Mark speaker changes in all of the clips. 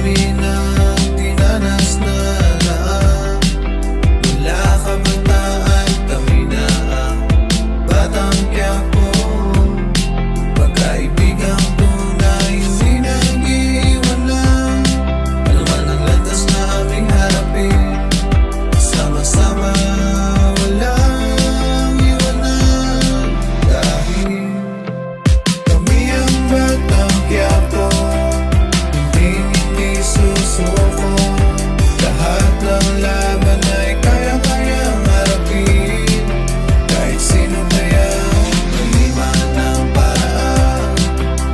Speaker 1: dami ng dinanas na daan. Mula kabataan kami na ang Batang Quiapo. Pagkaibigang tunay, hindi nag-iiwan lang. Anuman ang landas na aming harapin, sama-sama walang iwanan. Dahil kami ang Batang Quiapo, hindi susuko. Lahat ng laban ay kaya-kayang harapin. Kahit sino pa yan, maliman ng paraan.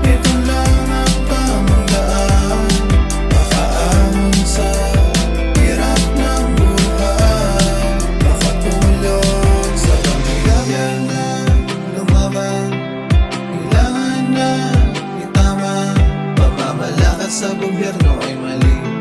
Speaker 1: Ito lang ang tamang daan, makaahon sa hirap ng buhay. Makatulong sa pamilya na lumaban. Kailangan na itama, pamamalakad sa gobyerno ay mali.